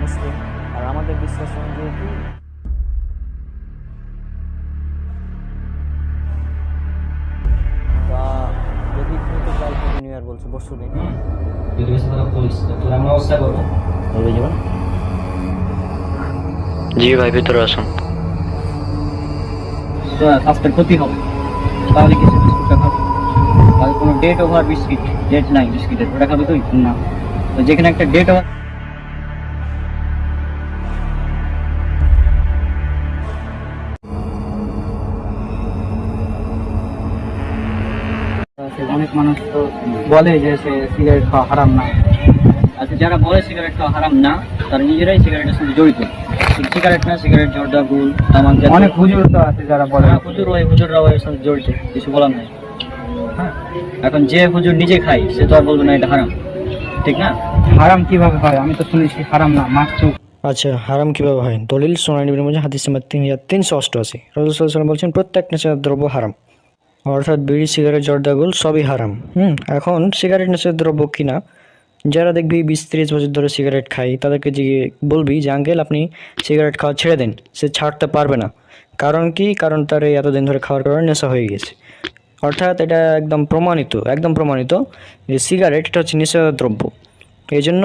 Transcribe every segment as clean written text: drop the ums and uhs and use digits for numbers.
মুসলিম, আর আমাদের বিশ্বাস অনুযায়ী কি তা যদি তুমি তো কাল হ্যাপি নিউ ইয়ার বলছো পরশু দিন, যদি বেশি খারাপ করিস তোর এমন অবস্থা করবো বলবে যাবেন। জি ভাই, ভিতরে আসুন। স্বাস্থ্যের ক্ষতি হবে, তাহলে কিছু বিস্কুটটা খাবো। তাহলে কোনো ডেট ওভার বিস্কিট, ডেট নাই বিস্কিটের, ওটা খাবি তুই না? তো যেখানে একটা ডেট ওভার অনেক মানুষ তো বলে যে সে সিগারেট খাওয়া হারাম না। আচ্ছা, যারা বলে সিগারেট খাওয়া হারাম না, তারা নিজেরাই সিগারেটের সঙ্গে জড়িত। সিগারেট না, সিগারেট, জর্দা, গুল, তামাক, অনেক হুজুর তো আছে যারা বলে হুজুররাও এর সঙ্গে জড়িত, কিছু বলার নাই। হ্যাঁ, এখন যে হুজুর নিজে খায় সে তো আর বলবে না এটা হারাম, ঠিক না? হারাম কিভাবে হয়? আমি তো শুনেছি হারাম না, মাত্র। আচ্ছা, হারাম কিভাবে হয়? দলিল সুনানি ইবনে মাজাহ হাদিস নাম্বার 3388। রাসূল সাল্লাল্লাহু আলাইহি ওয়াসাল্লাম বলছেন প্রত্যেক নেশাদার দ্রব্য হারাম, অর্থাৎ বিড়ি, সিগারেট, জর্দাগুল সবই হারাম। এখন সিগারেট নেশাদার দ্রব্য কিনা, যারা দেখবি 20-30 বছর ধরে সিগারেট খায় তাদেরকে বলবি যে আঙ্কেল আপনি সিগারেট খাওয়া ছেড়ে দিন, সে ছাড়তে পারবে না। কারণ কি? কারণ তার এই এতদিন ধরে খাওয়ার কারণে নেশা হয়ে গেছে। অর্থাৎ এটা একদম প্রমাণিত যে সিগারেট এটা হচ্ছে নেশাদার দ্রব্য। এই জন্য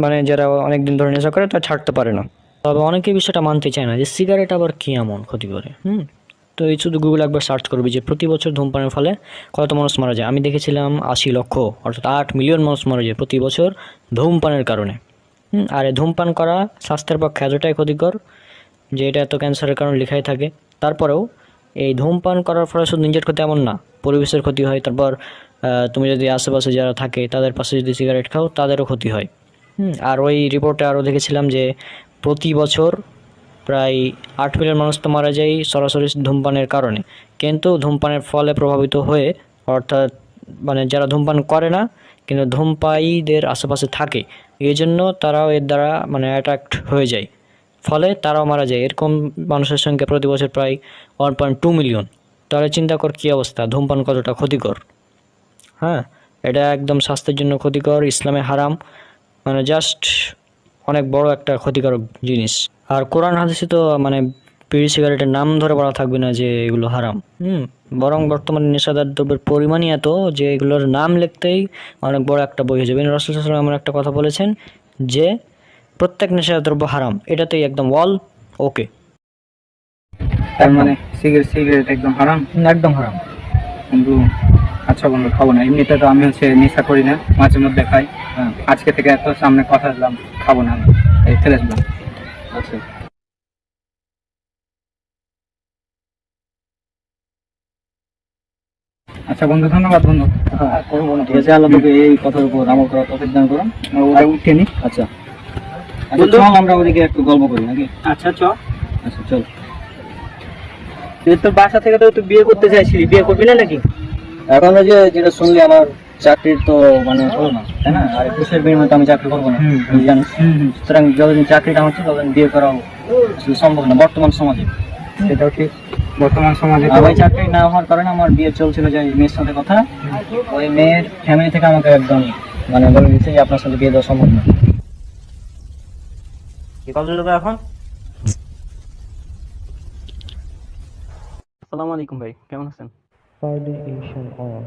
মানে যারা অনেক দিন ধরে নেশা করে তা ছাড়তে পারে না। তবে অনেকেই বিষয়টা মানতে চায় না যে সিগারেট আবার কি এমন ক্ষতি করে। তো এই শুধু গুগল একবার সার্চ করবি যে প্রতি বছর ধূমপানের ফলে কত মানুষ মারা যায়। আমি দেখেছিলাম 80 লক্ষ, অর্থাৎ 8 মিলিয়ন মানুষ মারা যায় প্রতি বছর ধূমপানের কারণে। আর এই ধূমপান করা স্বাস্থ্যের পক্ষে এতটাই ক্ষতিকর যে এটা এত ক্যান্সারের কারণ লেখাই থাকে। তারপরেও এই ধূমপান করার ফলে শুধু নিজের ক্ষতি এমন না, পরিবেশের ক্ষতি হয়। তারপর তুমি যদি আশেপাশে যারা থাকে তাদের পাশে যদি সিগারেট খাও তাদেরও ক্ষতি হয়। আর ওই রিপোর্টে আরও দেখেছিলাম যে প্রতি বছর প্রায় 8 মিলিয়ন মানুষ তো মারা যায় সরাসরি ধূমপানের কারণে, কিন্তু ধূমপানের ফলে প্রভাবিত হয়ে, অর্থাৎ মানে যারা ধূমপান করে না কিন্তু ধূমপায়ীদের আশেপাশে থাকে, এই জন্য তারাও এর দ্বারা মানে অ্যাট্রাক্ট হয়ে যায়, ফলে তারাও মারা যায়। এরকম মানুষের সংখ্যা প্রতি বছর প্রায় 1.2 মিলিয়ন। তাহলে চিন্তা কর কী অবস্থা, ধূমপান কতটা ক্ষতিকর। হ্যাঁ, এটা একদম স্বাস্থ্যের জন্য ক্ষতিকর, ইসলামে হারাম, মানে জাস্ট অনেক বড় একটা ক্ষতিকারক জিনিস। আর কোরআন হাদিসে তো মানে বিড়ি সিগারেটের নাম ধরে বলা থাকবে না যে এগুলো হারাম। বরং বর্তমানে নেশাদার দ্রব্যের পরিমাণই এত যে এগুলোর নাম লিখতেই অনেক বড় একটা বই হয়ে যাবে। রাসূল সাল্লাল্লাহু আলাইহি ওয়াসাল্লাম এমন একটা কথা বলেছেন যে প্রত্যেক নেশাদার দ্রব্য হারাম, এটাতেই একদম ওয়াল ওকে। তার মানে সিগারেট একদম হারাম? একদম হারাম বন্ধু। আচ্ছা বন্ধু, খাবো না। এমনিতে তো আমি হচ্ছে নেশা করি না, মাঝে মধ্যে খাই। আজকে থেকে এত সামনে কথা দিলাম খাবো না, এই ফেলে দিলাম। আচ্ছা আচ্ছা বন্ধু, ধন্যবাদ বন্ধু। হ্যাঁ, করবো না, ঠিক আছে। আল্লাহ তোকে এই কথার উপর আমল করার তৌফিক দান করুন। ওটা উঠে নি। আচ্ছা আচ্ছা, চল আমরা ওদিকে একটু গল্প করি নাকি? আচ্ছা চল। আচ্ছা চল। তুই তোর বাসা থেকে তো তুই বিয়ে করতে চাইছিলি, বিয়ে করবি না নাকি? এখন ওই যে যেটা শুনলি আমার চাকরির তো মানে হলো না, তাই না? আর ঘুষের বিনিময়ে তো আমি চাকরি করবো না, তুই জানিস। সুতরাং যতদিন চাকরিটা হচ্ছে ততদিন বিয়ে করাও আসলে সম্ভব না বর্তমান সমাজে। সেটাও ঠিক, বর্তমান সমাজে ওই চাকরি না হওয়ার কারণে আমার বিয়ে চলছিল যে মেয়ের সাথে কথা, ওই মেয়ের ফ্যামিলি থেকে আমাকে একদম মানে বলে দিচ্ছে যে আপনার সাথে বিয়ে দেওয়া সম্ভব না। কি কল দিল এখন? আসসালামু আলাইকুম ভাই, কেমন আছেন? পার্টি এশন অন,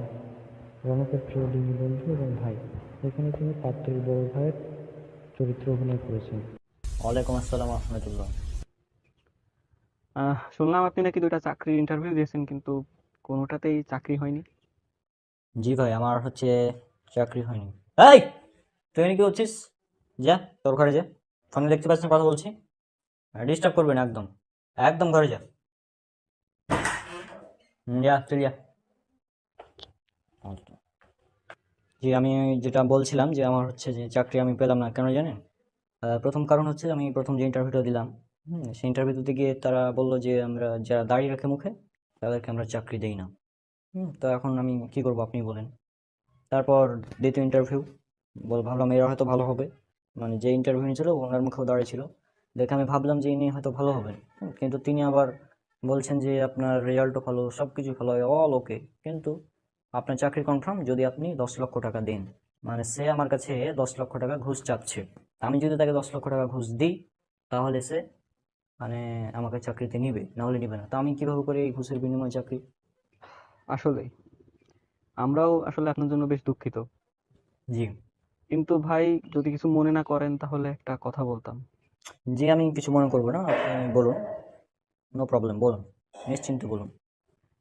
রণকের প্রিয় ডিঙি বন্ধু এবং ভাই। এখানে তিনি পাত্রের বড় ভাইয়ের চরিত্র অভিনয় করেছেন। ওয়ালাইকুম আসসালাম ওয়া রাহমাতুল্লাহ। শুনলাম আপনি নাকি 2টা চাকরির ইন্টারভিউ দিয়েছেন, কিন্তু কোনোটাতেই চাকরি হয়নি। জি ভাই, আমার হচ্ছে চাকরি হয়নি। এই, তুই এখানে কি করছিস? যা তোর ঘরে যা, ফোনে দেখতে পাচ্ছিস না কথা বলছি? ডিস্টার্ব করবি না একদম, একদম ঘরে যা। যা চল যা। জি, আমি যেটা বলছিলাম যে আমার হচ্ছে যে চাকরি আমি পেলাম না, কেন জানেন? প্রথম কারণ হচ্ছে আমি প্রথম যে ইন্টারভিউটা দিলাম, সেই ইন্টারভিউ দিতে গিয়ে তারা বললো যে আমরা যারা দাঁড়িয়ে রাখে মুখে তাদেরকে আমরা চাকরি দেই না। তো এখন আমি কি করবো আপনি বলেন। তারপর দ্বিতীয় ইন্টারভিউ, ভাবলাম এরা হয়তো ভালো হবে, মানে যে ইন্টারভিউ নিয়েছিল ওনার মুখেও দাঁড়িয়েছিল, দেখে আমি ভাবলাম যে ইনি হয়তো ভালো হবেন। কিন্তু তিনি আবার বলছেন যে আপনার রেজাল্টও ভালো, সব কিছু ভালো, অল ওকে, কিন্তু আপনার চাকরি কনফার্ম যদি আপনি 10 লক্ষ টাকা দিন। মানে সে আমার কাছে 10 লক্ষ টাকা ঘুষ চাচ্ছে। আমি যদি তাকে 10 লক্ষ টাকা ঘুষ দিই তাহলে সে মানে আমাকে চাকরিতে নিবে, নাহলে নিবে না। তো আমি কিভাবে করে এই ঘুষের বিনিময়ে চাকরি? আসলেই আমরাও আসলে আপনার জন্য বেশ দুঃখিত, জি। কিন্তু ভাই যদি কিছু মনে না করেন তাহলে একটা কথা বলতাম। জি, আমি কিছু মনে করবো না, আপনি বলুন, নো প্রবলেম, বলুন, নিশ্চিন্তে বলুন।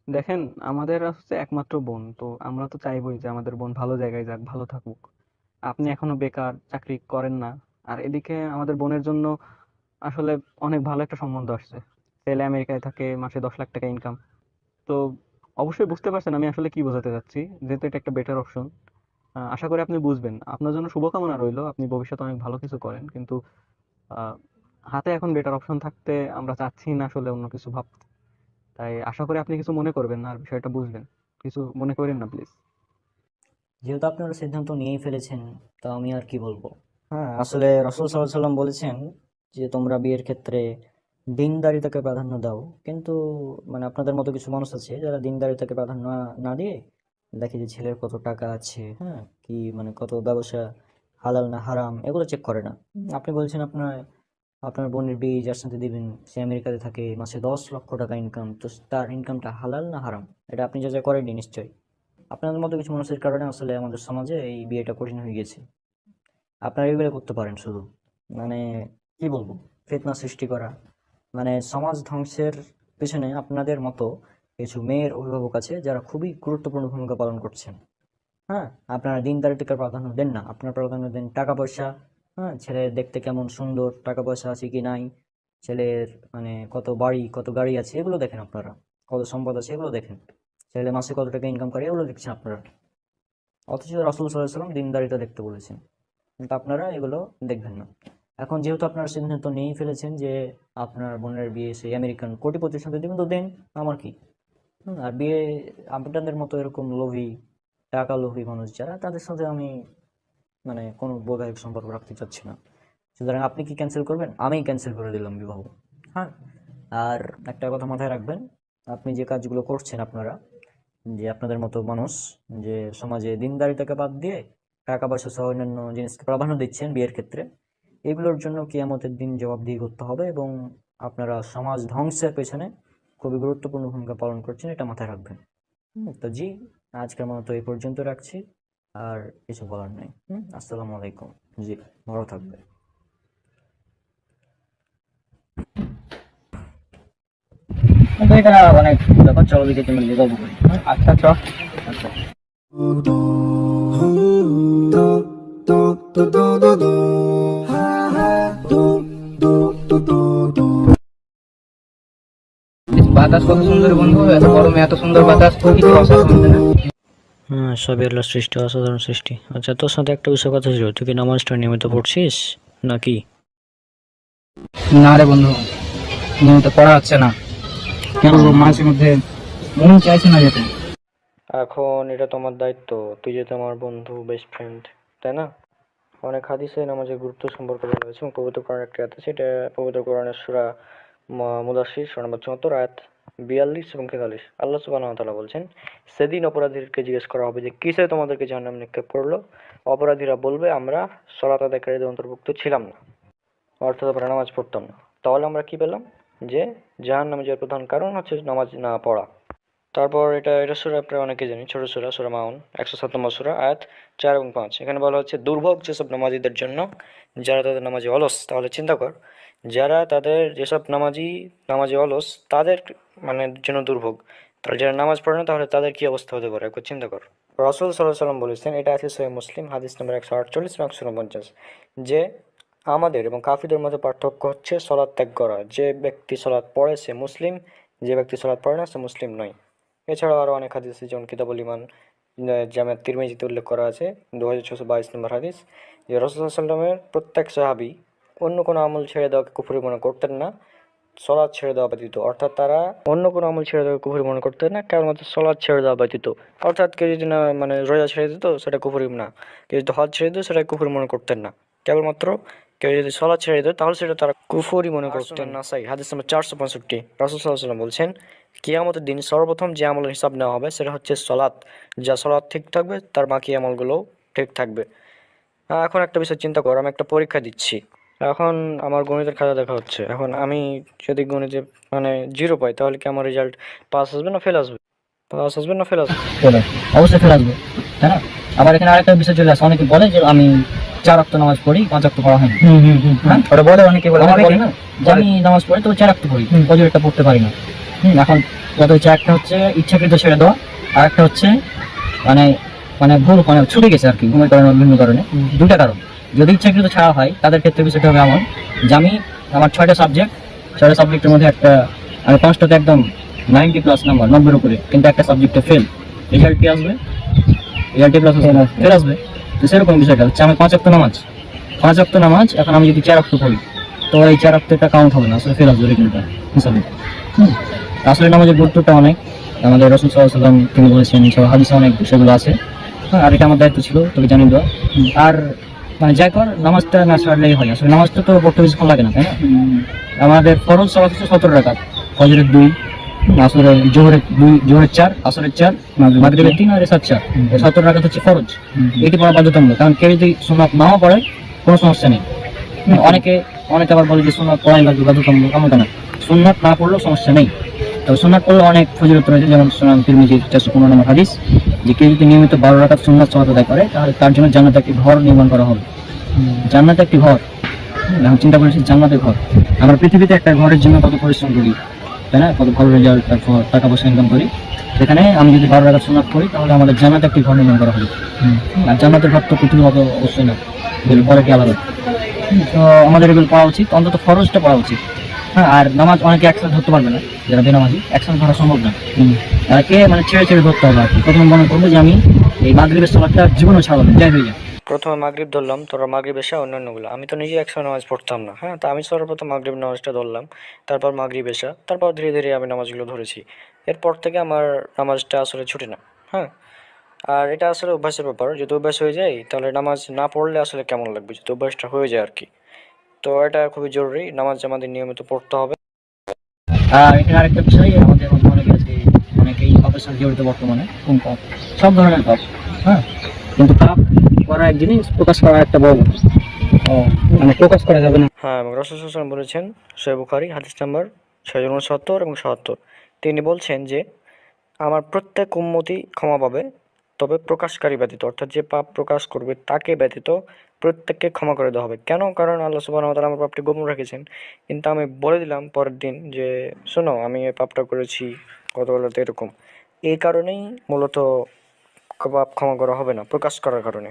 দেখেন, আমাদের হচ্ছে একমাত্র বোন, তো আমরা তো চাইবোই যে আমাদের বোন ভালো জায়গায় যাক, ভালো থাকুক। আপনি এখনো বেকার, চাকরি করেন না, আর এদিকে আমাদের বোনের জন্য আসলে অনেক ভালো একটা সম্বন্ধ আসছে। ছেলে আমেরিকায় থাকে, মাসে 10 লাখ টাকা ইনকাম। তো অবশ্যই বুঝতে পারছেন আমি আসলে কি বোঝাতে চাচ্ছি, যেহেতু এটা একটা বেটার অপশন। আশা করি আপনি বুঝবেন। আপনার জন্য শুভকামনা রইলো, আপনি ভবিষ্যতে অনেক ভালো কিছু করেন, কিন্তু আহ, হাতে এখন বেটার অপশন থাকতে আমরা চাচ্ছি না আসলে অন্য কিছু ভাবতে। তাই আশা করি আপনি কিছু মনে করবেন না আর বিষয়টা বুঝবেন। কিছু মনে করেন না প্লিজ। যেহেতু আপনারা সিদ্ধান্ত নিয়েই ফেলেছেন, তা আমি আর কি বলবো। হ্যাঁ, আসলে রাসূল সাল্লাল্লাহু আলাইহি সাল্লাম বলেছেন যে তোমরা বিয়ের ক্ষেত্রে দিনদারিতাকে প্রাধান্য দাও, কিন্তু মানে আপনাদের মতো কিছু মানুষ আছে যারা দিনদারিতাকে প্রাধান্য না দিয়ে দেখে যে ছেলের কত টাকা আছে, হ্যাঁ, কি মানে কত ব্যবসা হালাল না হারাম এগুলো চেক করে না। আপনি বলছেন আপনার আপনার বোনের বিয়ে যার সাথে দিবেন সে আমেরিকাতে থাকে, মাসে 10 লক্ষ টাকা ইনকাম, তো তার ইনকামটা হালাল না হারাম এটা আপনি যা করেননি নিশ্চয়ই। আপনাদের মতো কিছু মানুষের কারণে আসলে আমাদের সমাজে এই বিয়েটা কঠিন হয়ে গেছে। আপনারা এগুলো করতে পারেন শুধু, মানে কি বলবো, ফিতনা সৃষ্টি করা, মানে সমাজ ধ্বংসের পেছনে আপনাদের মতো কিছু মেয়ের অভিভাবক আছে যারা খুবই গুরুত্বপূর্ণ ভূমিকা পালন করছেন। হ্যাঁ, আপনারা দিনদারিতাকে প্রাধান্য দেন না, আপনারা প্রাধান্য দেন টাকা পয়সা। হ্যাঁ, ছেলের দেখতে কেমন সুন্দর, টাকা পয়সা আছে কি নাই, ছেলের মানে কত বাড়ি কত গাড়ি আছে এগুলো দেখেন আপনারা, কত সম্পদ আছে এগুলো দেখেন, ছেলে মাসে কত টাকা ইনকাম করে এগুলো দেখছেন আপনারা। অথচ রাসূল সাল্লাল্লাহু আলাইহি সাল্লাম দিনদারিতা দেখতে বলেছেন, কিন্তু আপনারা এগুলো দেখবেন না। এখন যেহেতু আপনারা সিদ্ধান্ত নিয়েই ফেলেছেন যে আপনার বোনের বিয়ে সেই আমেরিকান কোটিপতির সাথে দেবেন, তো দেন, আমার কি। আর বিয়ে আপনাদের মতো এরকম লোভী, টাকা লোভী মানুষ যারা, তাদের সাথে আমি মানে কোনো বৈবাহিক সম্পর্ক রাখতে চাচ্ছি না। সুতরাং আপনি কি ক্যান্সেল করবেন? আমি ক্যান্সেল করে দিলাম বিবাহ। হ্যাঁ, আর একটা কথা মাথায় রাখবেন, আপনি যে কাজগুলো করছেন আপনারা, যে আপনাদের মতো মানুষ যে সমাজে দিনদারিতাকে বাদ দিয়ে টাকা পয়সা সহ অন্যান্য জিনিসকে প্রাধান্য দিচ্ছেন বিয়ের ক্ষেত্রে, এগুলোর জন্য কিয়ামতের দিন জবাবদিহি করতে হবে, এবং আপনারা সমাজ ধ্বংসের পেছনে খুবই গুরুত্বপূর্ণ ভূমিকা পালন করছেন, এটা মাথায় রাখবেন। তো জি, আজকের মতো এই পর্যন্ত রাখছি, আর কিছু বলার নেই। আসসালামু আলাইকুম। জি, ভালো থাকবে। কিন্তু এটা অনেক ব্যাপার, চলো দিকে মিলে গল্প করি। আচ্ছা চ। আচ্ছা। বাতাস কত সুন্দর বন্ধু, এত গরমে এত সুন্দর বাতাস, প্রকৃতির অসাধারণ, তাই না? হ্যাঁ, সবই আল্লাহর সৃষ্টি, অসাধারণ সৃষ্টি। আচ্ছা, তোর সাথে একটা বিষয় কথা ছিল, তুই কি নামাজটা নিয়মিত পড়ছিস নাকি? না রে বন্ধু, নিয়মিত পড়া হচ্ছে না, কেন মানুষের মধ্যে মন চাইছে না যেতে। এখন এটা তোমার দায়িত্ব, তুই যে তোমার বন্ধু, বেস্ট ফ্রেন্ড, তাই না? অনেক হাদিসে নামাজের গুরুত্ব সম্পর্কে বলা হয়েছে, এবং পবিত্র কোরআন একটা আয়াত আছে, এটা পবিত্র কোরআনের সূরা মুদাসসির সূরা নম্বর 74 আয়াত 42 এবং 43। আল্লাহ সুবহানাহু ওয়া তাআলা বলছেন, সেদিন অপরাধীদেরকে জিজ্ঞেস করা হবে যে কিসে তোমাদেরকে জাহান্নামে নিক্ষেপ করলো। অপরাধীরা বলবে, আমরা সালাত আদায়কারীদের অন্তর্ভুক্ত ছিলাম না, অর্থাৎ আমরা নামাজ পড়তাম না। তাহলে আমরা কি পেলাম, যে জাহান্নামে যাওয়ার প্রধান কারণ হচ্ছে নামাজ না পড়া। তারপর এটা সূরা আপনারা অনেকে জানেন, ছোট সূরা, সূরা মাউন 107 নম্বর সূরা আয়াত 4 এবং 5। এখানে বলা হচ্ছে দুর্ভোগ যেসব নামাজীদের জন্য যারা তাদের নামাজে অলস। তাহলে চিন্তা কর, যারা তাদের যেসব নামাজে অলস তাদের মানে জন্য দুর্ভোগ, তাহলে যারা নামাজ পড়ে না তাহলে তাদের কি অবস্থা হতে পারে একবার চিন্তা কর। রাসূল সাল্লাল্লাহু আলাইহি সাল্লাম বলেছেন, এটা আছে সহিহ মুসলিম হাদিস নম্বর 148 এবং 149, যে আমাদের এবং কাফিরদের মধ্যে পার্থক্য হচ্ছে সলাৎ ত্যাগ করা। যে ব্যক্তি সলাৎ পড়ে সে মুসলিম, যে ব্যক্তি সলাৎ পড়ে না সে মুসলিম নয়। এছাড়াও আরও অনেক হাদিস আছে, যেমন কিতাবুল ঈমান জামে তিরমিজিতে উল্লেখ করা আছে 2622 নম্বর হাদিস, যে রাসূলুল্লাহ সাল্লাল্লাহু আলাইহি ওয়াসাল্লামের প্রত্যেক সাহাবী অন্য কোনো আমল ছেড়ে দেওয়াকে কুফরি মনে করতেন না, সলাৎ ছেড়ে দেওয়া ব্যতীত। অর্থাৎ তারা অন্য কোনো আমল ছেড়ে দেওয়াকে কুফরি মনে করতেন না, কেবলমাত্র সলাৎ ছেড়ে দেওয়া ব্যতীত। অর্থাৎ কেউ যদি না মানে রোজা ছেড়ে দিত সেটা কুফরি না, কেউ যদি হজ ছেড়ে দিত সেটা কুফরি মনে করতেন না, কেবলমাত্র কেউ যদি সলাৎ ছেড়ে দিত তাহলে সেটা তারা কুফরি মনে করতেন। নাসাই হাদিস নম্বর 465, রাসূল সাল্লাল্লাহু আলাইহি ওয়াসাল্লাম বলছেন, কিয়ামতের দিন সর্বপ্রথম যে আমলের হিসাব নেওয়া হবে সেটা হচ্ছে সলাৎ। যা সলাৎ ঠিক থাকবে তার বাকি আমলগুলোও ঠিক থাকবে। এখন একটা বিষয় চিন্তা কর, আমি একটা পরীক্ষা দিচ্ছি, এখন আমার গণিতের খাতা দেখা হচ্ছে, এখন আমি যদি গণিতে মানে 0 পাই তাহলে কি আমার রেজাল্ট পাস আসবে না ফেল আসবে? পাস আসবে না ফেল আসবে? চলে অবশ্যই ফেলে আসবে, তাই না? আবার এখানে আরেকটা বিষয় চলে আসে, অনেকে বলে যে আমি 4 ওয়াক্ত নামাজ পড়ি, 5 ওয়াক্ত পড়া হয় না। হ্যাঁ, ওটা বলে অনেকে বলে, অনেকে বলে না যে আমি নামাজ পড়ি তো 4 ওয়াক্ত পড়ি, ফজরেরটা পড়তে পারি না। এখন যত হচ্ছে, একটা হচ্ছে ইচ্ছাকৃত ছেড়ে দেওয়া, আর একটা হচ্ছে মানে মানে ভুল, মানে ছুটে গেছে আর কি, ঘুমের কারণে, বিভিন্ন কারণে। দুটা কারণ। যদি ইচ্ছাকৃত ছাড়া হয় তাদের ক্ষেত্রে বিষয়টা হবে এমন যে আমি আমার 6টা সাবজেক্টের মধ্যে আমি 5টাতে একদম 90+ নাম্বার, 90-এর উপরে, কিন্তু একটা সাবজেক্টে ফেল, রেজাল্ট কি আসবে? রেজাল্ট প্লাস ফেল আসবে। তো সেরকম বিষয়টা হচ্ছে, আমি 5 ওয়াক্ত নামাজ, এখন আমি যদি 4 ওয়াক্ত পড়ি তো এই 4 ওয়াক্তটা কাউন্ট হবে না, আসলে ফেল আসবে রেজাল্টটা হিসাবে। আসলে নামাজের গুরুত্বটা অনেক, আমাদের রাসূল সাল্লাল্লাহু আলাইহি ওয়াসাল্লাম তিনি বলেছেন, সব হাদিসে অনেক বিষয়গুলো আছে। হ্যাঁ, আর এটা আমার দায়িত্ব ছিল তোকে জানিয়ে দেওয়া। আর মানে যাই কর, নামাজটা না ছাড়লেই হয়। আসলে নামাজটা তো পড়তে বেশিক্ষণ লাগে না, তাই না? আমাদের ফরজ সব হচ্ছে 17 রাকাত, ফজরের 2, আসরের জোহরের 2, জোহরের 4, আসরের 4, মাগরিবের 3 আর এশার 4, 17 রাকাত হচ্ছে ফরজ। এটি পড়া বাধ্যতামূলক, কারণ কেউ যদি সুন্নাত নাও পড়ে কোনো সমস্যা নেই। অনেকে আবার বলে যে সুন্নাত পড়াই লাগবে বাধ্যতামূলক, এমনটা না, সুন্নাত না পড়লেও সমস্যা নেই। তবে সুন্নাত পড়লে অনেক ফজিলত রয়েছে, যেমন সুনান তিরমিজির 415 নম্বর হাদিস, যে কেউ যদি নিয়মিত 12 রাকাত সুন্নাত সালাত আদায় করে তাহলে তার জন্য জান্নাতে একটি ঘর নির্মাণ করা হবে। জান্নাতে একটি ঘর, এখন চিন্তা করেছি জান্নাতের ঘর। আমরা পৃথিবীতে একটা ঘরের জন্য কত পরিশ্রম করি, তাই না? কত ভালো রেজাল্ট, তারপর টাকা পয়সা ইনকাম করি। সেখানে আমি যদি 12 রাকাত সুন্নাত করি তাহলে আমাদের জান্নাতে একটি ঘর নির্মাণ করা হবে। আর জান্নাতের ঘর তো পৃথিবীর মতো অবশ্যই না, এগুলো পরে কি আলাদা। তো আমাদের এগুলো পড়া উচিত, অন্তত ফরজটা পড়া উচিত। হ্যাঁ, আর নামাজ অনেকে একসাথে ধরতে পারবে না, যারা বেনামাজি, একসাথে ধরা সম্ভব না। তাকে মানে ছেড়ে ধরতে হবে আর কি। প্রথমে মনে করবো যে আমি এই মাগরিবের সালাতটা জীবনও ছাড়বো না, যাই হয়ে যায়। প্রথমে মাগরিব ধরলাম, তোরা মাগরিব এশা অন্যান্যগুলো, আমি তো নিজে একসাথে নামাজ পড়তাম না। হ্যাঁ, তা আমি সর্বপ্রথম মাগরিব নামাজটা ধরলাম, তারপর মাগরিব এশা, তারপর ধীরে ধীরে আমি নামাজগুলো ধরেছি। এরপর থেকে আমার নামাজটা আসলে ছুটে না। হ্যাঁ, আর এটা আসলে অভ্যাসের ব্যাপার, যদি অভ্যাস হয়ে যায় তাহলে নামাজ না পড়লে আসলে কেমন লাগবে, যদি অভ্যাসটা হয়ে যায় আর কি। তো এটা খুবই জরুরি, নামাজ আমাদের নিয়মিত পড়তে হবে। আর এখানে আরেকটা বিষয়, আমাদের মধ্যে অনেকে আছে, অনেকেই পাপের সাথে জড়িত বর্তমানে। কোন পাপ? সব ধরনের পাপ। হ্যাঁ, কিন্তু পাপ করা এক জিনিস, প্রকাশ করা একটা বড় ব্যাপার। মানে প্রকাশ করা যাবে না। হ্যাঁ, এবং রাসূল সাল্লাল্লাহু আলাইহি ওয়াসাল্লাম বলেছেন, সহিহ বুখারী হাদিস নাম্বার 669 এবং 77, তিনি বলছেন যে আমার প্রত্যেক উম্মতি ক্ষমা পাবে, তবে প্রকাশকারী ব্যতীত, অর্থাৎ যে পাপ প্রকাশ করবে তাকে ব্যতীত প্রত্যেককে ক্ষমা করে দেওয়া হবে। কেন? কারণ আল্লাহ সুবহানাহু ওয়া তাআলা আমার পাপটি গোপন রেখেছেন, কিন্তু আমি বলে দিলাম পরের দিন যে শোনো আমি এই পাপটা করেছি গতকালতে, এরকম। এই কারণেই মূলত পাপ ক্ষমা করা হবে না, প্রকাশ করার কারণে।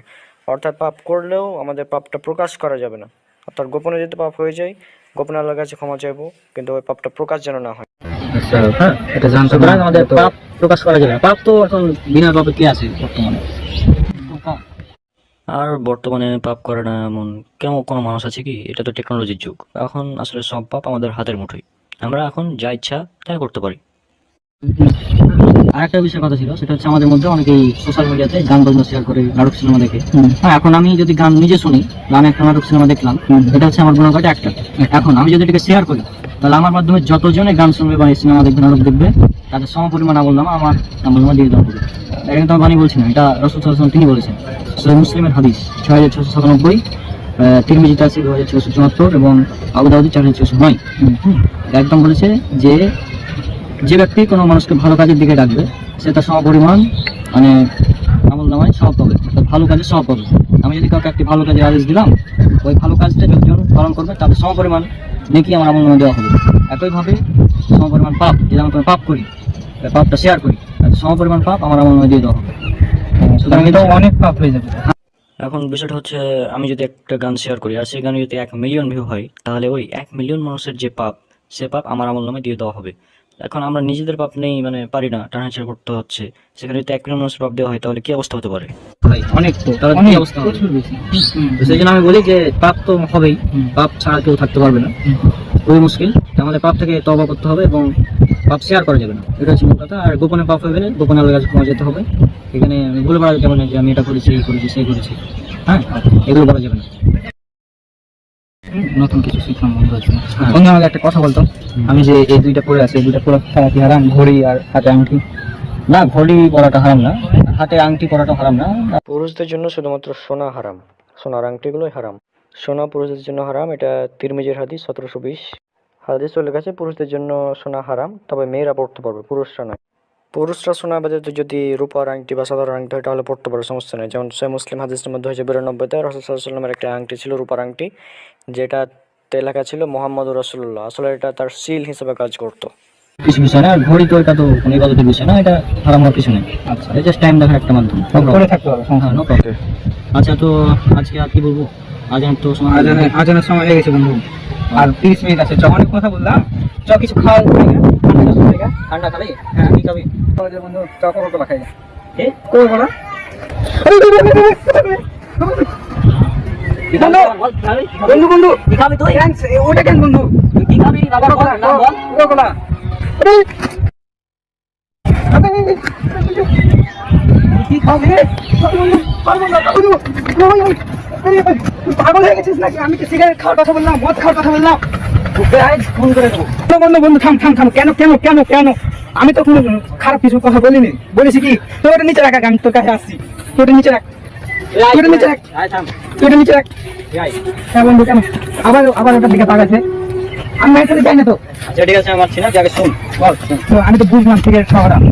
অর্থাৎ পাপ করলেও আমাদের পাপটা প্রকাশ করা যাবে না, অর্থাৎ গোপনে যদি পাপ হয়ে যায়, গোপনে আল্লাহর কাছে ক্ষমা চাইবো, কিন্তু ওই পাপটা প্রকাশ যেন না হয়। হ্যাঁ, এটা জানতে হবে। আমাদের পাপ প্রকাশ করা যাবে না। পাপ তো এখন বিনা পাপে কি আছে বর্তমানে? আর বর্তমানে পাপ করে না এমন কেমন কোনো মানুষ আছে কি? এটা তো টেকনোলজির যুগ, এখন আসলে সব পাপ আমাদের হাতের মুঠোয়, আমরা এখন যা ইচ্ছা তাই করতে পারি। আরেকটা বিষয় কথা ছিল, সেটা হচ্ছে আমাদের মধ্যে অনেকেই সোশ্যাল মিডিয়াতে গান বাজনা শেয়ার করে, নাটক সিনেমা দেখে। হ্যাঁ, এখন আমি যদি গান নিজে শুনি, আমি একটা নাটক সিনেমা দেখলাম, এটা হচ্ছে আমার গুণাগার একটা। এখন আমি যদি এটাকে শেয়ার করি তাহলে আমার মাধ্যমে যতজনে গান শুনবে বা এই সিনেমা দেখবে, নাটক দেখবে, তাদের সমপরিমাণ আমলনামা আমার আমলনামা দিয়ে দেওয়া হবে। এটা কিন্তু আমি বানিয়ে বলছি না, এটা রাসূল সাল্লাল্লাহু আলাইহি ওয়াসাল্লাম তিনি বলেছেন। সহিহ মুসলিমের হাদিস 6697, তিরমিজিতে আছে 2674 এবং আবু দাউদে 4609। একদম বলেছে যে যে ব্যক্তি কোনো মানুষকে ভালো কাজের দিকে ডাকবে, সে তার সমপরিমাণ মানে আমল নামায় সওয়াব পাবে, অর্থাৎ ভালো কাজে সওয়াব পাবে। আমি যদি কাউকে একটি ভালো কাজের আদেশ দিলাম, ওই ভালো কাজটা যতজন পালন করবে তাদের সমপরিমাণ নেকি আমার আমল নামায় দেওয়া হবে। একইভাবে সমপরিমাণ পাপ, যদি আমি কোনো পাপ করি, পাপটা শেয়ার করি, তাহলে সমপরিমাণ পাপ আমার আমল নামায় দিয়ে দেওয়া হবে। সুতরাং এটা অনেক পাপ হয়ে যাবে। এখন বিষয়টা হচ্ছে, আমি যদি একটা গান শেয়ার করি আর সেই গানে যদি 1 মিলিয়ন ভিউ হয়, তাহলে ওই 1 মিলিয়ন মানুষের যে পাপ, সে পাপ আমার আমল নামে দিয়ে দেওয়া হবে। এখন আমরা নিজেদের পাপ নেই মানে পারি না, টানাছাড়া করতে হচ্ছে, সেখানে যদি 1 মিলিয়ন মানুষের পাপ দেওয়া হয় তাহলে কি অবস্থা হতে পারে? অনেক, তো তাহলে কি অবস্থা হবে? তো সেই জন্য আমি বলি যে পাপ তো হবেই, পাপ ছাড়া কেউ থাকতে পারবে না, খুবই মুশকিল। আমাদের পাপ থেকে তওবা করতে হবে এবং পাপ শেয়ার করা যাবে না, এটা হচ্ছে মূল কথা। আর গোপনে পাপ হয়ে গেলে গোপনে আল্লাহর কাছে ক্ষমা যেতে হবে। এখানে ভুলে বলা যাবে না যে আমি এটা করেছি, এই করেছি, সেই করেছি। হ্যাঁ, এগুলো বলা যাবে না। নতুন কিছু শিখলাম বন্ধু আছে। বন্ধু আমাকে একটা কথা বলতো, আমি যে এই দুইটা পরে আছি, এই দুইটা পরে থাকা কি হারাম? ঘড়ি আর হাতে আংটি? না, ঘড়ি পরাটা হারাম না, হাতে আংটি পরাটা হারাম না। পুরুষদের জন্য শুধুমাত্র সোনা হারাম, সোনার আংটিগুলোই হারাম। সোনা পুরুষদের জন্য হারাম, এটা তিরমিজির হাদিস 1720। হাদিস উল্লেখ আছে পুরুষদের জন্য সোনা হারাম, তবে মেয়েরা পড়তে পারবে, পুরুষরা নয়। পুরুষরা সোনা ব্যতীত যদি রূপার আংটি বা সাধারণ আংটি হয় তাহলে পড়তে পারে, সমস্যা নেই। যেমন সহিহ মুসলিম হাদিসের মধ্যে হয়েছে 92তে রাসূল সাল্লাল্লাহু আলাইহি ওয়াসাল্লামের একটা আংটি ছিল, রূপার আংটি, যেটাতে লেখা ছিল মুহাম্মদুর রাসূলুল্লাহ। আসলে এটা তার সিল হিসেবে কাজ করতো। কিছু বিষয় না, আর ঘড়ি তো এটা তো কোনো ইবাদতের বিষয় না, এটা হারাম হওয়ার কিছু নেই। আচ্ছা, এটা জাস্ট টাইম দেখার একটা মাধ্যম। করে থাকতে হবে, হ্যাঁ, no problem। আচ্ছা, তো আজকে আর কি বলবো, আজান তো সময় হয়ে গেছে। আজানের সময় হয়ে গেছে বন্ধু, আর 30 মিনিট আছে। চ অনেক কথা বললাম, চ কিছু খাওয়া ঠান্ডা খাবে? হ্যাঁ, কি খাবি? বন্ধু চ কোকা খাই। এ? কোকা বলো বন্ধু, বন্ধু কি খাবি তুই? ওটা কেন বন্ধু? তুই কি খাবি? বাবার বল, নাম বল। কোকা কি খাবে? পাগল হয়ে গেছিস নাকি? আমি কি সিগারেট খাওয়ার কথা বললাম, মদ খাওয়ার কথা বললাম? ফোন করে দেবো। বন্ধু বন্ধু থাম থাম থাম, কেন কেন কেন কেন? আমি তো কোনো খারাপ কিছু কথা বলিনি। বলেছি কি তোর ওটা নিচে রাখ, আমি তোর কাছে আসছি। তোর ওটা নিচে রাখ, তোর ওটা নিচে রাখ, তোর ওটা নিচে রাখ। হ্যাঁ বন্ধু, কেন আবার আবার ওটার দিকে তাকাচ্ছে? আমি এখানে যাই না তো। আচ্ছা ঠিক আছে, আমার ছিল যাকে শুন বল। তো আমি তো বুঝলাম সিগারেট খাওয়া হারাম,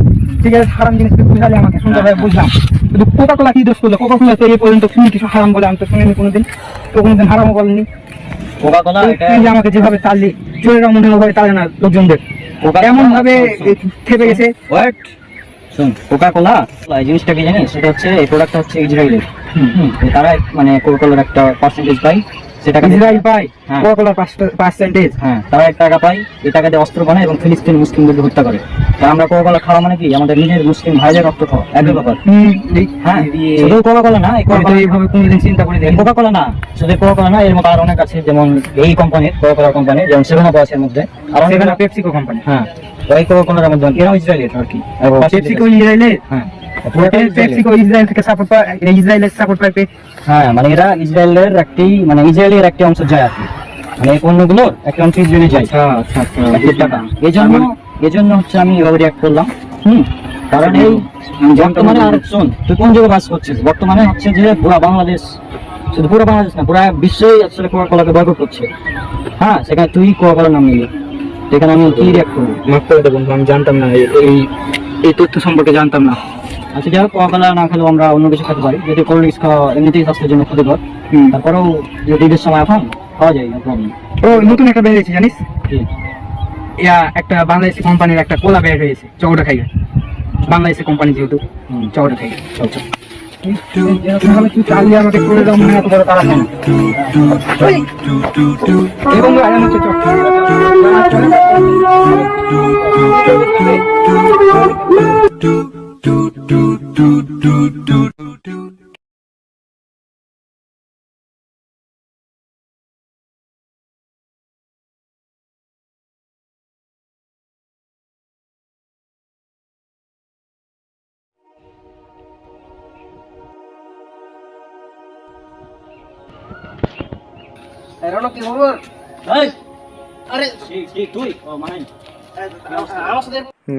সিগারেট হারাম জিনিস বুঝালে আমাকে সুন্দরভাবে বুঝলাম। কিন্তু কোকা কোলা কি দোষ করলো? কোকা কোলা তো এই পর্যন্ত শুনি কিছু হারাম বলে আমি তো শুনিনি কোনোদিন, তো কোনোদিন হারামও বলেনি। কোকা কোলা এটা তুই যে আমাকে যেভাবে তাড়লি, চোরেরা মনে হয় তাড়ে না লোকজনদের, এমন ভাবে থেপে গেছে। ওয়েট, শুন, কোকা কোলা এই জিনিসটা কি জানিস? সেটা হচ্ছে এই প্রোডাক্টটা হচ্ছে ইসরায়েলের। তারা মানে কোকা কোলার একটা পার্সেন্টেজ পায়, সেটাকে ইসরায়েল পায় হ্যাঁ। কোকা কোলার পার্সেন্টেজ। হ্যাঁ, তারা 1 টাকা পায়, এই টাকা দিয়ে অস্ত্র বানায় এবং ফিলিস্তিন মুসলিমদেরকে হত্যা করে। তা আমরা কোকা কোলা খাওয়া মানে কি আমাদের নিজের মুসলিম ভাইদের রক্ত খাওয়া, একই ব্যাপার। হ্যাঁ, শুধু কোকা কোলা না, এই এইভাবে কোনোদিন চিন্তা করে দেখি। কোকা কোলা না, শুধু কোকা কোলা না, এর মতো আর অনেক আছে, যেমন এই কোম্পানির কোকা কোলা কোম্পানি, যেমন 7up আছে এর মধ্যে, আর অনেক সেখানে পেপসিকো কোম্পানি। হ্যাঁ, ওই কোকা কোলার মধ্যে এরাও ইসরায়েলের আর কি। পেপসিকো ইসরায়েলের, হ্যাঁ, পুরোটাই ইসরায়েলের। পেপসিকো ইসরায়েল থেকে সাপোর্ট পায়, ইসরায়েলের সাপোর্ট পায়। হ্যাঁ, মানে এরা ইসরায়েলের একটি মানে ইসরায়েলের একটি অংশ যায় আর কি, মানে এই পণ্যগুলোর একটা অংশ ইসরায়েলে যায়। আচ্ছা আচ্ছা, এজন্য হচ্ছে আমি এভাবে রিয়াক্ট করলাম। কারণ এই বর্তমানে, আর শোন, তুই কোন জায়গায় বাস করছিস? বর্তমানে হচ্ছে যে পুরো বাংলাদেশ, শুধু পুরো বাংলাদেশ না, পুরো বিশ্বই আসলে কোকা কোলাকে বয়কট করছে। হ্যাঁ, সেখানে তুই কোকা কোলার নাম নিলি, সেখানে আমি কি রিয়াক্ট করবো? মাফ করে দেবো বন্ধু, আমি জানতাম না, এই তথ্য সম্পর্কে জানতাম না। আচ্ছা, যাই হোক, কোকা কোলা না খেলেও আমরা অন্য কিছু খেতে পারি, যদি কোল্ড ড্রিঙ্কস খাওয়া এমনিতেই স্বাস্থ্যের জন্য ক্ষতিকর। তারপরেও যদি ঈদের সময় এখন খাওয়া যায়, প্রবলেম। ও নতুন একটা বেরিয়েছে জানিস, একটা বাংলাদেশি কোম্পানির একটা কোলা বের হয়েছে, চৌটা খাই, বাংলাদেশি কোম্পানি যেহেতু, চৌটা খাই। তুই চালিয়ে আমাকে করে দাও, মনে এত বড় তারা নেই। এই বন্ধু আয়াম হচ্ছে কি খবর? তুই মানে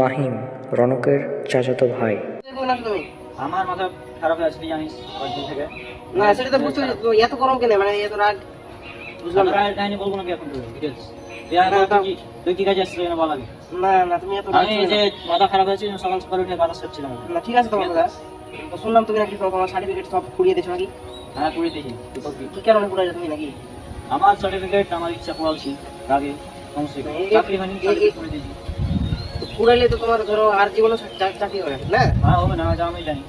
মাহিম রনকের চাচাতো ভাই। আমার মাথা খারাপ হয়ে আছে, জানিস, কয়েকদিন থেকে। না সেটা তো বুঝতে এত গরম কেন, মানে এত রাগ বুঝলাম না। রায়ের কাহিনী বলবো নাকি এখন? তুই কি কাজে আসছিস এখানে বল আগে। না না তুমি এত আমি এই যে মাথা খারাপ হয়েছে, সকাল সকাল উঠে বাতাস করছিলাম। না ঠিক আছে তোমার কথা, তো শুনলাম তুমি নাকি তোমার সার্টিফিকেট সব পুড়িয়ে দিয়েছো নাকি? হ্যাঁ, করে দিয়েছি। কি কারণে পুড়াইছো তুমি নাকি? আমার সার্টিফিকেট আমার ইচ্ছা পড়াচ্ছি আগে, সমস্যা কি? চাকরি হয়নি, certificate করে দিয়েছি। পুড়াইলে তো তোমার ধরো আর জীবনে চাকরি হবে না। হ্যাঁ, হবে না, যা আমি জানি।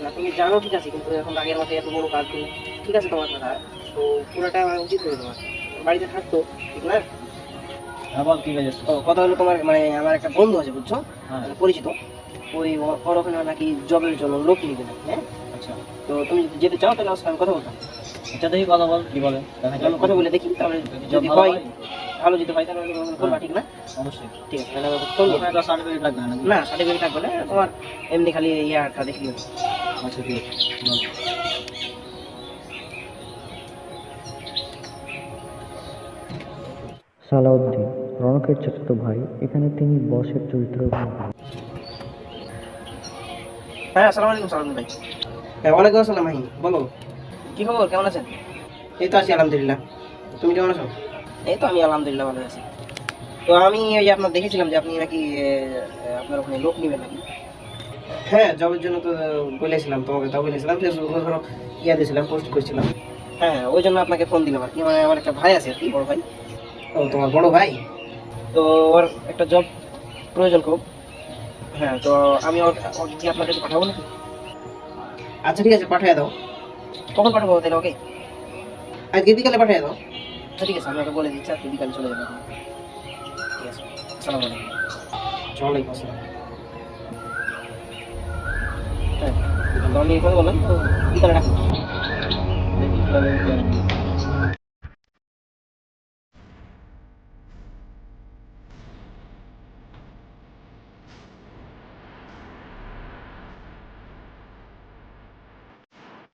না তুমি জানো ঠিক আছে, কিন্তু এখন আগের মতো এত বড় কাজ তুমি, ঠিক আছে তোমার কথা, তো পুরোটা উচিত হবে তোমার, বাড়িতে থাকতো, ঠিক না? হ্যাঁ, বল কি কাজে? তো কথা হলো তোমার, মানে আমার একটা বন্ধু আছে বুঝছো, হ্যাঁ, মানে পরিচিত, ওই ওর ওখানে নাকি জবের জন্য লোক নিতে নাকি, হ্যাঁ। আচ্ছা তো তুমি যদি যেতে চাও তাহলে আমার সাথে আমি কথা বলতাম। আচ্ছা, দেখি কথা বল, কি বলে দেখা যাক। আমি কথা বলে দেখি, তাহলে যদি ভালো হয়, হয়, ভালো যদি হয় তাহলে বলবা, ঠিক না? অবশ্যই। ঠিক আছে, তাহলে আমি ফোন করবো। একটা সার্টিফিকেট লাগবে না? না সার্টিফিকেট লাগবে না, তোমার এমনি খালি ইয়ারটা দেখলি হবে। আচ্ছা, ঠিক আছে, বল। সালাউদ্দিন রনকের চাচাতো ভাই, এখানে তিনি বসের চরিত্রে অভিনয় করেন। হ্যাঁ আসসালামু আলাইকুম সালাম ভাই। হ্যাঁ ওয়ালাইকুম আসসালাম ভাই, বলো। কি খবর, কেমন আছেন? এই তো আছি আলহামদুলিল্লাহ। তুমি কেমন আছো? এই তো আমি আলহামদুলিল্লাহ ভালো আছি। তো আমি ওই যে আপনার দেখেছিলাম যে আপনি নাকি আপনার ওখানে লোক নেবেন নাকি? হ্যাঁ, জবের জন্য তো বলেছিলাম, তোমাকে তো বলেছিলাম, ফেসবুকে ধরো ইয়া দিয়েছিলাম, পোস্ট করছিলাম। হ্যাঁ, ওই জন্য আপনাকে ফোন দিলাম আর কি। মানে আমার একটা ভাই আছে আর কি, বড় ভাই। ও, তোমার বড় ভাই? তো ওর একটা জব প্রয়োজন খুব। হ্যাঁ, তো আমি ওর কি আপনার কাছে পাঠাবো নাকি? আচ্ছা ঠিক আছে, পাঠিয়ে দাও। কখন পাঠাবো তাহলে ওকে? আজকে বিকালে পাঠিয়ে দাও। আচ্ছা ঠিক আছে, আমি ওকে বলে দিচ্ছি আপনি বিকালে চলে যাবেন। ঠিক আছে, আসসালামু আলাইকুম। ওয়ালাইকুম আসসালাম। হ্যাঁ, তো আমি কথা বললাম, তো বিকালে রাখুন।